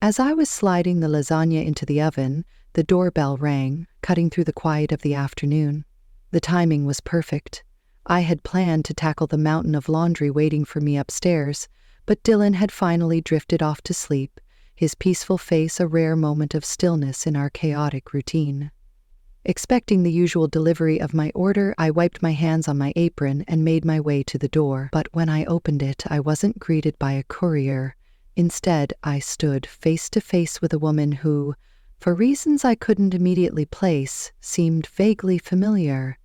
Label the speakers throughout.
Speaker 1: As I was sliding the lasagna into the oven, the doorbell rang, cutting through the quiet of the afternoon. The timing was perfect. I had planned to tackle the mountain of laundry waiting for me upstairs, but Dylan had finally drifted off to sleep, his peaceful face a rare moment of stillness in our chaotic routine. Expecting the usual delivery of my order, I wiped my hands on my apron and made my way to the door. But when I opened it, I wasn't greeted by a courier. Instead, I stood face to face with a woman who, for reasons I couldn't immediately place, seemed vaguely familiar.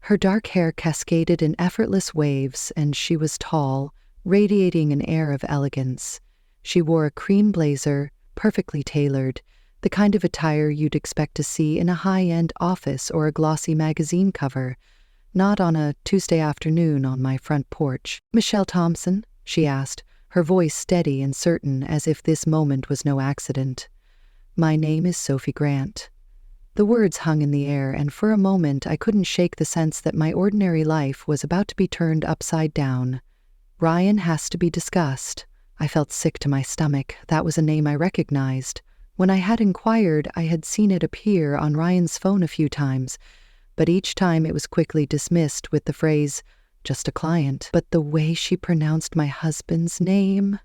Speaker 1: Her dark hair cascaded in effortless waves, and she was tall, radiating an air of elegance. She wore a cream blazer, perfectly tailored, the kind of attire you'd expect to see in a high-end office or a glossy magazine cover, not on a Tuesday afternoon on my front porch. "Michelle Thompson?" she asked, her voice steady and certain as if this moment was no accident. "My name is Sophie Grant." The words hung in the air, and for a moment I couldn't shake the sense that my ordinary life was about to be turned upside down. Ryan has to be discussed. I felt sick to my stomach. That was a name I recognized. When I had inquired, I had seen it appear on Ryan's phone a few times, but each time it was quickly dismissed with the phrase, "just a client." But the way she pronounced my husband's name...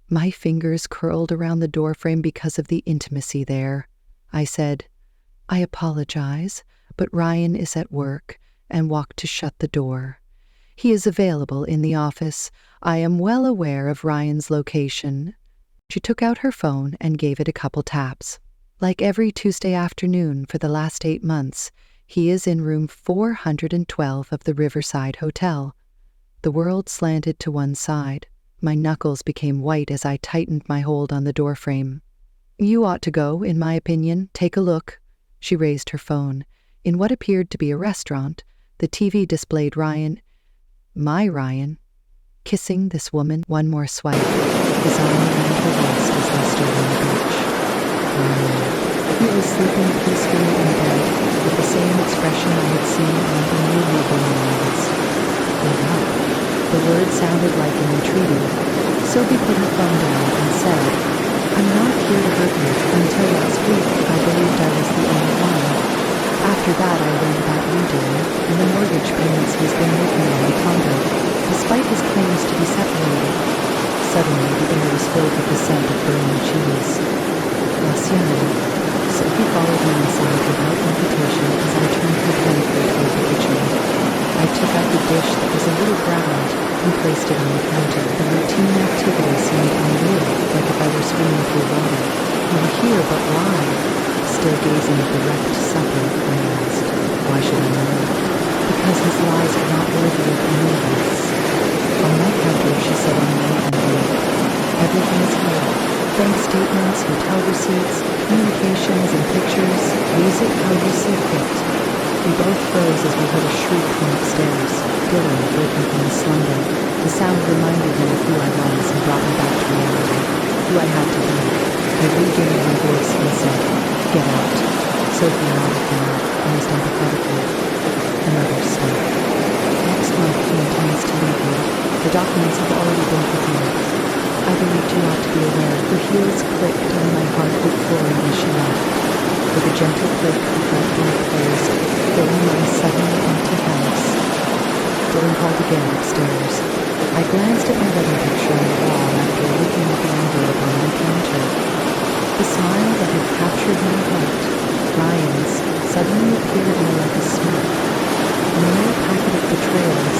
Speaker 1: My fingers curled around the doorframe because of the intimacy there. I said, "I apologize, but Ryan is at work," and walked to shut the door. "He is available in the office. I am well aware of Ryan's location." She took out her phone and gave it a couple taps. "Like every Tuesday afternoon for the last 8 months, he is in room 412 of the Riverside Hotel." The world slanted to one side. My knuckles became white as I tightened my hold on the doorframe. "You ought to go, in my opinion. Take a look." She raised her phone. In what appeared to be a restaurant, the TV displayed Ryan, my Ryan, kissing this woman. One more swipe, his arm around her waist as they stood on the beach. Ryan. He was sleeping peacefully in bed, with the same expression I had seen on innumerable mornings. "Get up." The word sounded like an entreaty. Sophie put her phone down and said, "I'm not here to hurt you. Until last week, I believed I was the only one. After that, I learned about you, Dylan, and the mortgage payments he's been making on the condo, despite his claims to be separated." Suddenly, the air was filled with the scent of burning cheese. "Graciano." Sophie followed me inside without invitation as I turned mechanically toward the kitchen. I took out the dish that was a little browned and placed it on the counter. The routine activity seemed unreal, like if I were swimming through water. "You were here, but why?" Still gazing at the wrecked supper, I asked, "Why should I know?" "Because his lies are not worthy of any of us." On my counter, she said on an envelope, "Everything is here. Bank statements, hotel receipts, communications and pictures. Use it how you see fit." We both froze as we heard a shriek from upstairs. Dylan, waking from his slumber. The sound reminded me of who I was and brought me back to reality, who I had to be. I regained my voice and said, "Get out." Sophie nodded now, almost empathetically. "Another step. Next month he intends to leave you. The documents have already been prepared. I believed you ought to be aware." Her heels clicked and my heart hit flooring as she left. With a gentle click, the front door closed, filling my suddenly empty house. Dylan called again upstairs. I glanced at my wedding picture on the wall after looking at the envelope on my counter. The smile that had captured my heart, Ryan's, suddenly appeared more like a smirk. A mere packet of betrayals,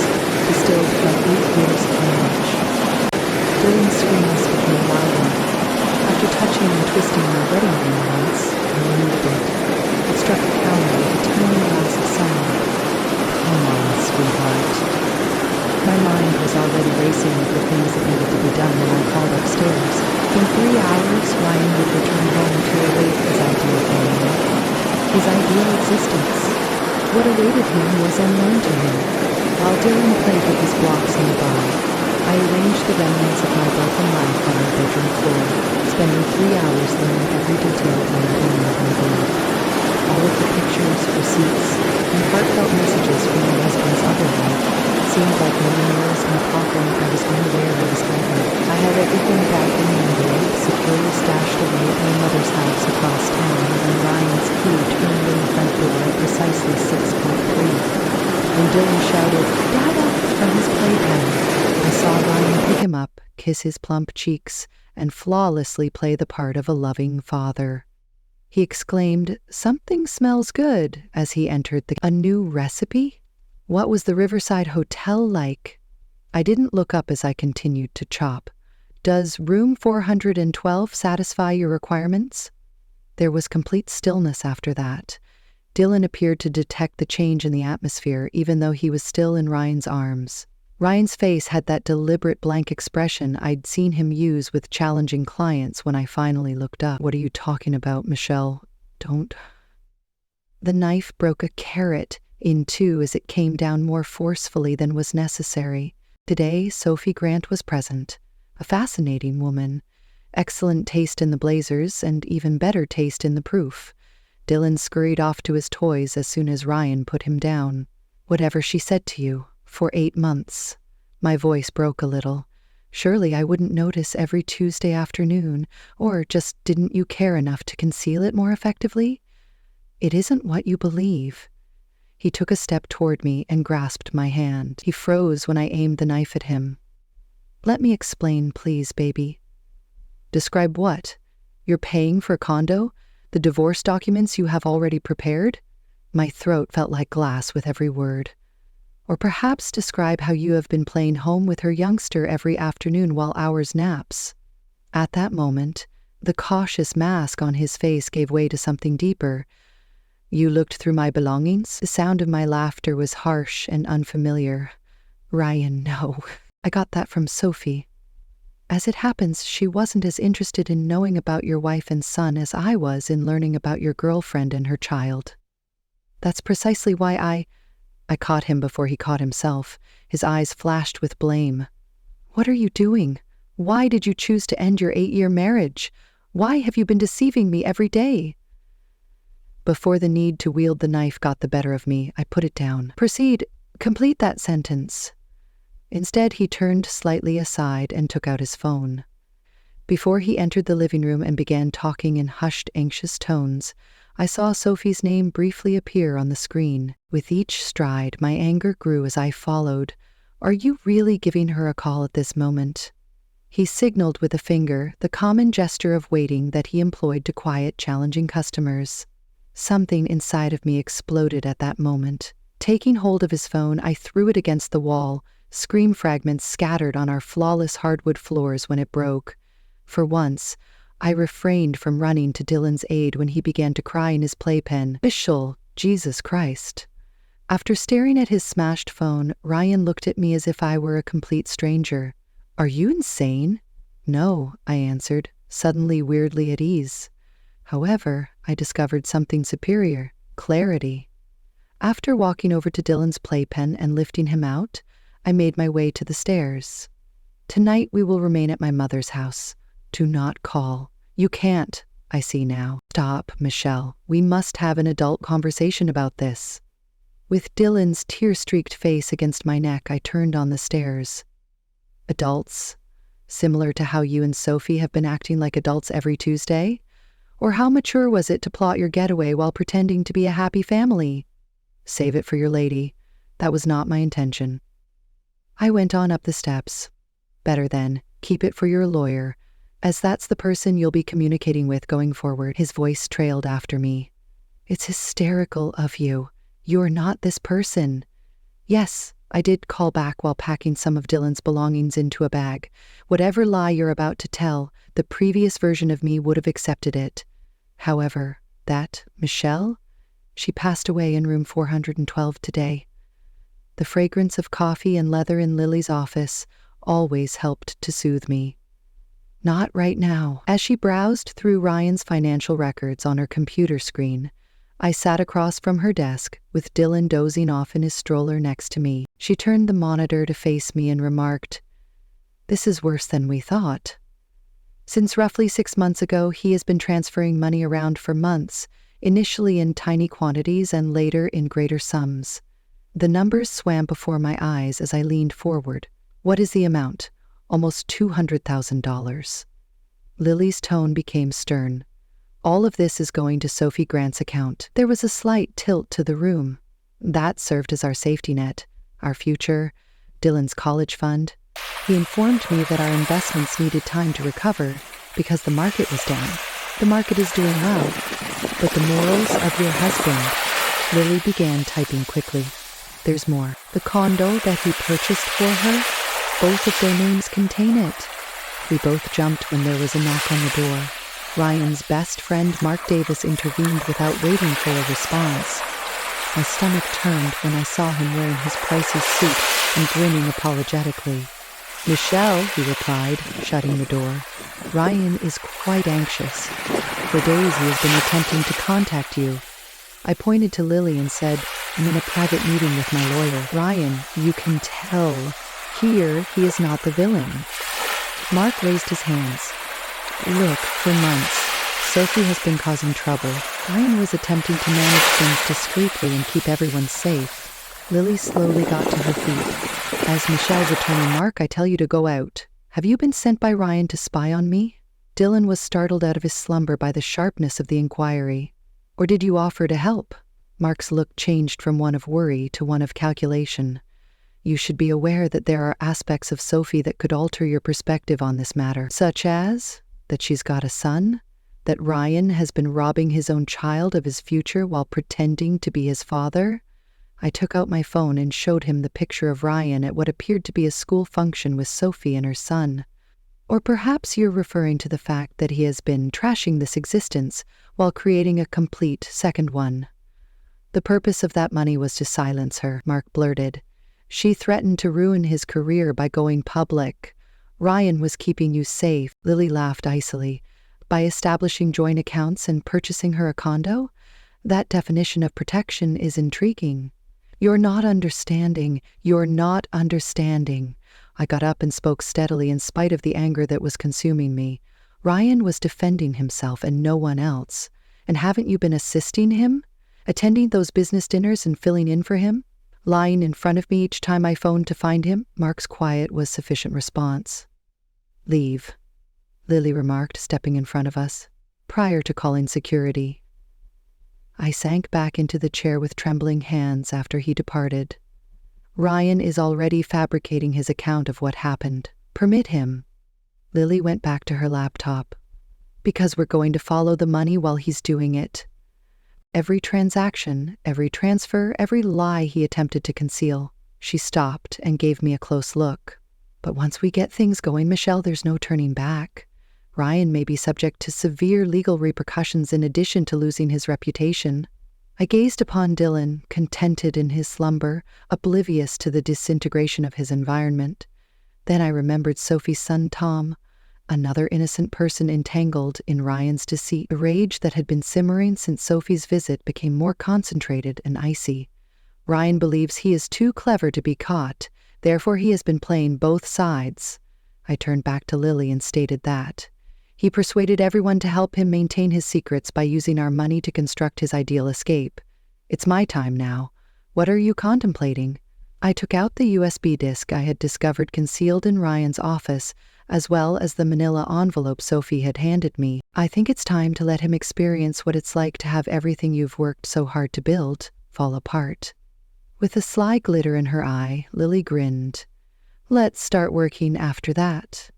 Speaker 1: distilled from 8 years of marriage. Dylan's screams became louder. After touching and twisting my wedding ring once, I removed it. It struck the counter with a tiny last sound. "Come on, sweetheart." My mind was already racing with the things that needed to be done when I called upstairs. In 3 hours, Ryan would return home to await his ideal family, his ideal existence. What awaited him was unknown to him. While Dylan played with his blocks nearby, I arranged the remnants of my broken life on our bedroom floor, spending 3 hours learning every detail on that email envelope. All of the pictures, receipts, and heartfelt messages from my husband's other life seemed like many nails in a coffin I was unaware I was hiding. I had everything back in the envelope, securely stashed away at my mother's house across town, when Ryan's key turned in the front door at precisely 6:03. When Dylan shouted, "Dada!" from his playpen, I saw Ryan pick him up, kiss his plump cheeks, and flawlessly play the part of a loving father. He exclaimed, "Something smells good," as he entered a new recipe? What was the Riverside Hotel like? I didn't look up as I continued to chop. Does room 412 satisfy your requirements? There was complete stillness after that. Dylan appeared to detect the change in the atmosphere, even though he was still in Ryan's arms. Ryan's face had that deliberate blank expression I'd seen him use with challenging clients when I finally looked up. "What are you talking about, Michelle? Don't..." The knife broke a carrot in two as it came down more forcefully than was necessary. Today, Sophie Grant was present. A fascinating woman. Excellent taste in the blazers, and even better taste in the proof. Dylan scurried off to his toys as soon as Ryan put him down. "Whatever she said to you, for 8 months. My voice broke a little. Surely I wouldn't notice every Tuesday afternoon, or just didn't you care enough to conceal it more effectively? It isn't what you believe." He took a step toward me and grasped my hand. He froze when I aimed the knife at him. "Let me explain, please, baby." "Describe what? You're paying for a condo? The divorce documents you have already prepared?" My throat felt like glass with every word. "Or perhaps describe how you have been playing home with her youngster every afternoon while ours naps." At that moment, the cautious mask on his face gave way to something deeper. "You looked through my belongings?" The sound of my laughter was harsh and unfamiliar. "Ryan, no. I got that from Sophie. As it happens, she wasn't as interested in knowing about your wife and son as I was in learning about your girlfriend and her child. That's precisely why I caught him before he caught himself. His eyes flashed with blame. "What are you doing? Why did you choose to end your 8-year marriage? Why have you been deceiving me every day?" Before the need to wield the knife got the better of me, I put it down. "Proceed. Complete that sentence." Instead, he turned slightly aside and took out his phone. Before he entered the living room and began talking in hushed, anxious tones, I saw Sophie's name briefly appear on the screen. With each stride, my anger grew as I followed. "Are you really giving her a call at this moment?" He signaled with a finger, the common gesture of waiting that he employed to quiet challenging customers. Something inside of me exploded at that moment. Taking hold of his phone, I threw it against the wall. Scream fragments scattered on our flawless hardwood floors when it broke. For once, I refrained from running to Dylan's aid when he began to cry in his playpen. "Bishul, Jesus Christ." After staring at his smashed phone, Ryan looked at me as if I were a complete stranger. "Are you insane?" "No," I answered, suddenly weirdly at ease. However, I discovered something superior: clarity. After walking over to Dylan's playpen and lifting him out, I made my way to the stairs. "Tonight we will remain at my mother's house. Do not call." "You can't," I see now. "Stop, Michelle. We must have an adult conversation about this." With Dylan's tear-streaked face against my neck, I turned on the stairs. "Adults? Similar to how you and Sophie have been acting like adults every Tuesday? Or how mature was it to plot your getaway while pretending to be a happy family?" "Save it for your lady. That was not my intention." I went on up the steps. "Better then, keep it for your lawyer, as that's the person you'll be communicating with going forward." His voice trailed after me. "It's hysterical of you. You're not this person." "Yes," I did call back while packing some of Dylan's belongings into a bag. "Whatever lie you're about to tell, the previous version of me would have accepted it. However, that Michelle, she passed away in room 412 today." The fragrance of coffee and leather in Lily's office always helped to soothe me. "Not right now." As she browsed through Ryan's financial records on her computer screen, I sat across from her desk, with Dylan dozing off in his stroller next to me. She turned the monitor to face me and remarked, "This is worse than we thought." Since roughly 6 months ago, he has been transferring money around for months, initially in tiny quantities and later in greater sums. The numbers swam before my eyes as I leaned forward. What is the amount? Almost $200,000. Lily's tone became stern. All of this is going to Sophie Grant's account. There was a slight tilt to the room. That served as our safety net, our future, Dylan's college fund. He informed me that our investments needed time to recover because the market was down. The market is doing well, but the morals of your husband. Lily began typing quickly. There's more. The condo that he purchased for her, both of their names contain it. We both jumped when there was a knock on the door. Ryan's best friend Mark Davis intervened without waiting for a response. My stomach turned when I saw him wearing his pricey suit and grinning apologetically. Michelle, he replied, shutting the door. Ryan is quite anxious. For days he has been attempting to contact you. I pointed to Lily and said, I'm in a private meeting with my lawyer. Ryan, you can tell. Here, he is not the villain. Mark raised his hands. Look, for months, Sophie has been causing trouble. Ryan was attempting to manage things discreetly and keep everyone safe. Lily slowly got to her feet. As Michelle's attorney, Mark, I tell you to go out. Have you been sent by Ryan to spy on me? Dylan was startled out of his slumber by the sharpness of the inquiry. Or did you offer to help? Mark's look changed from one of worry to one of calculation. You should be aware that there are aspects of Sophie that could alter your perspective on this matter, such as that she's got a son, that Ryan has been robbing his own child of his future while pretending to be his father. I took out my phone and showed him the picture of Ryan at what appeared to be a school function with Sophie and her son. Or perhaps you're referring to the fact that he has been trashing this existence while creating a complete second one. The purpose of that money was to silence her, Mark blurted. She threatened to ruin his career by going public. Ryan was keeping you safe, Lily laughed icily. By establishing joint accounts and purchasing her a condo? That definition of protection is intriguing. You're not understanding. You're not understanding. I got up and spoke steadily in spite of the anger that was consuming me. Ryan was defending himself and no one else. And haven't you been assisting him? Attending those business dinners and filling in for him? Lying in front of me each time I phoned to find him? Mark's quiet was sufficient response. Leave, Lily remarked, stepping in front of us, prior to calling security. I sank back into the chair with trembling hands after he departed. Ryan is already fabricating his account of what happened. Permit him. Lily went back to her laptop. Because we're going to follow the money while he's doing it. Every transaction, every transfer, every lie he attempted to conceal. She stopped and gave me a close look. But once we get things going, Michelle, there's no turning back. Ryan may be subject to severe legal repercussions in addition to losing his reputation. I gazed upon Dylan, contented in his slumber, oblivious to the disintegration of his environment. Then I remembered Sophie's son Tom, another innocent person entangled in Ryan's deceit. The rage that had been simmering since Sophie's visit became more concentrated and icy. Ryan believes he is too clever to be caught, therefore he has been playing both sides. I turned back to Lily and stated that. He persuaded everyone to help him maintain his secrets by using our money to construct his ideal escape. It's my time now. What are you contemplating? I took out the USB disk I had discovered concealed in Ryan's office, as well as the manila envelope Sophie had handed me. I think it's time to let him experience what it's like to have everything you've worked so hard to build fall apart. With a sly glitter in her eye, Lily grinned. Let's start working after that.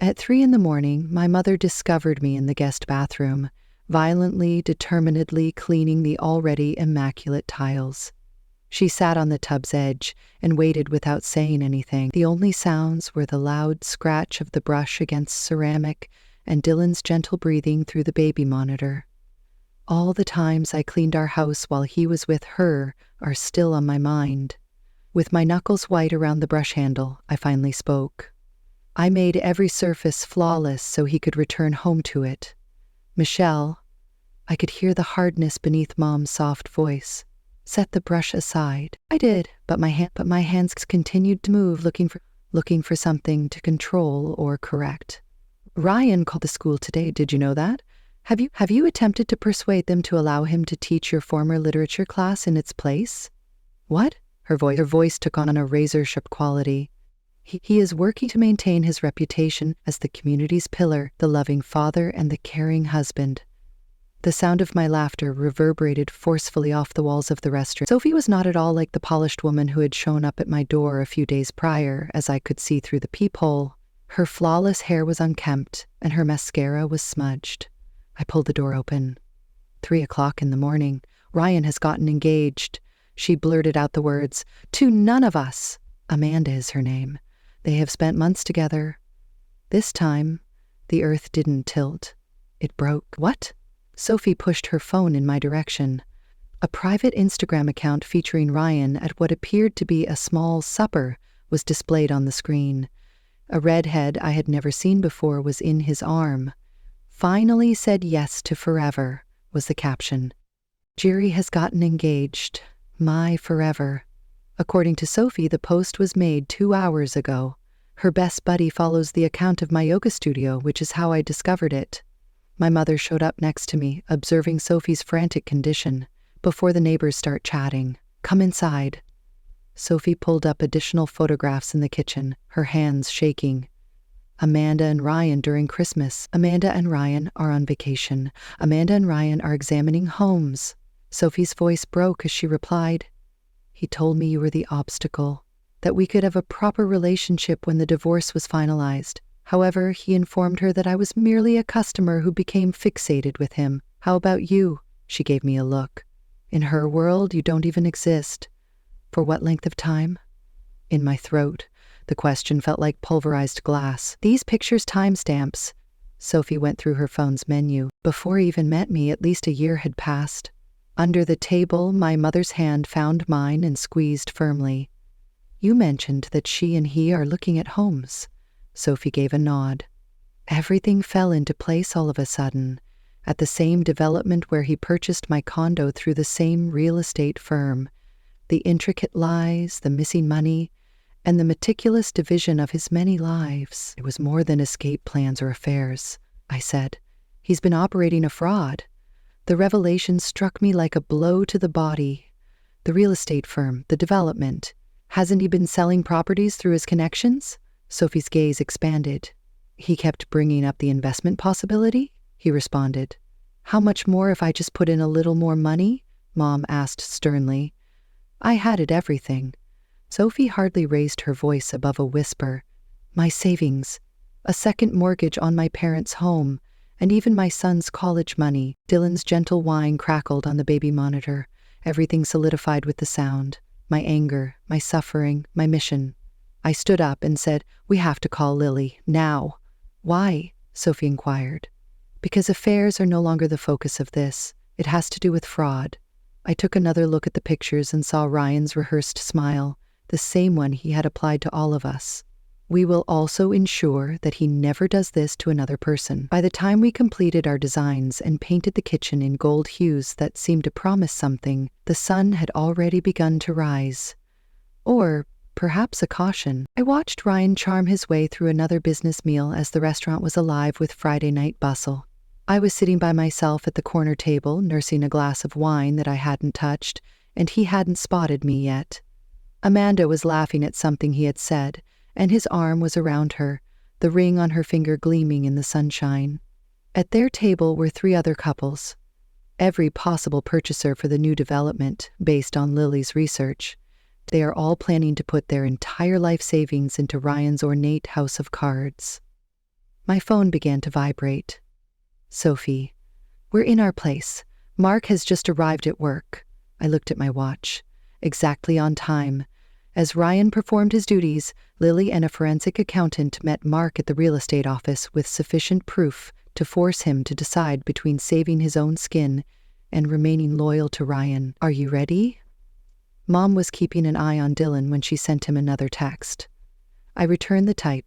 Speaker 1: At 3 a.m, my mother discovered me in the guest bathroom, violently, determinedly cleaning the already immaculate tiles. She sat on the tub's edge and waited without saying anything. The only sounds were the loud scratch of the brush against ceramic and Dylan's gentle breathing through the baby monitor. All the times I cleaned our house while he was with her are still on my mind. With my knuckles white around the brush handle, I finally spoke. I made every surface flawless so he could return home to it. Michelle, I could hear the hardness beneath Mom's soft voice. Set the brush aside. I did, but my hands continued to move, looking for something to control or correct. Ryan called the school today. Did you know that? Have you attempted to persuade them to allow him to teach your former literature class in its place? What? Her voice took on a razor-sharp quality. He is working to maintain his reputation as the community's pillar, the loving father, and the caring husband. The sound of my laughter reverberated forcefully off the walls of the restaurant. Sophie was not at all like the polished woman who had shown up at my door a few days prior, as I could see through the peephole. Her flawless hair was unkempt, and her mascara was smudged. I pulled the door open. 3 o'clock in the morning. Ryan has gotten engaged. She blurted out the words, "To none of us." Amanda is her name. They have spent months together. This time, the earth didn't tilt. It broke. What? Sophie pushed her phone in my direction. A private Instagram account featuring Ryan at what appeared to be a small supper was displayed on the screen. A redhead I had never seen before was in his arm. "Finally said yes to forever," was the caption. Jerry has gotten engaged. My forever. According to Sophie, the post was made 2 hours ago. Her best buddy follows the account of my yoga studio, which is how I discovered it. My mother showed up next to me, observing Sophie's frantic condition. Before the neighbors start chatting, "Come inside." Sophie pulled up additional photographs in the kitchen, her hands shaking. Amanda and Ryan during Christmas. Amanda and Ryan are on vacation. Amanda and Ryan are examining homes. Sophie's voice broke as she replied, "He told me you were the obstacle, that we could have a proper relationship when the divorce was finalized. However, he informed her that I was merely a customer who became fixated with him. How about you?" She gave me a look. "In her world, you don't even exist. For what length of time?" In my throat, the question felt like pulverized glass. "These pictures' timestamps." Sophie went through her phone's menu. "Before he even met me, at least a year had passed." Under the table, my mother's hand found mine and squeezed firmly. "You mentioned that she and he are looking at homes." Sophie gave a nod. Everything fell into place all of a sudden. At the same development where he purchased my condo through the same real estate firm. The intricate lies, the missing money, and the meticulous division of his many lives. "It was more than escape plans or affairs," I said. "He's been operating a fraud." The revelation struck me like a blow to the body. The real estate firm, the development. Hasn't he been selling properties through his connections? Sophie's gaze expanded. "He kept bringing up the investment possibility?" He responded. "How much more if I just put in a little more money?" Mom asked sternly. I had it everything. Sophie hardly raised her voice above a whisper. "My savings, a second mortgage on my parents' home, and even my son's college money." Dylan's gentle whine crackled on the baby monitor. Everything solidified with the sound. My anger, my suffering, my mission. I stood up and said, "We have to call Lily, now." "Why?" Sophie inquired. "Because affairs are no longer the focus of this. It has to do with fraud." I took another look at the pictures and saw Ryan's rehearsed smile, the same one he had applied to all of us. "We will also ensure that he never does this to another person." By the time we completed our designs and painted the kitchen in gold hues that seemed to promise something, the sun had already begun to rise. Or perhaps a caution. I watched Ryan charm his way through another business meal as the restaurant was alive with Friday night bustle. I was sitting by myself at the corner table, nursing a glass of wine that I hadn't touched, and he hadn't spotted me yet. Amanda was laughing at something he had said, and his arm was around her, the ring on her finger gleaming in the sunshine. At their table were 3 other couples, every possible purchaser for the new development, based on Lily's research. They are all planning to put their entire life savings into Ryan's ornate house of cards. My phone began to vibrate. "Sophie, we're in our place. Mark has just arrived at work." I looked at my watch. Exactly on time. As Ryan performed his duties, Lily and a forensic accountant met Mark at the real estate office with sufficient proof to force him to decide between saving his own skin and remaining loyal to Ryan. "Are you ready?" Mom was keeping an eye on Dylan when she sent him another text. I returned the type.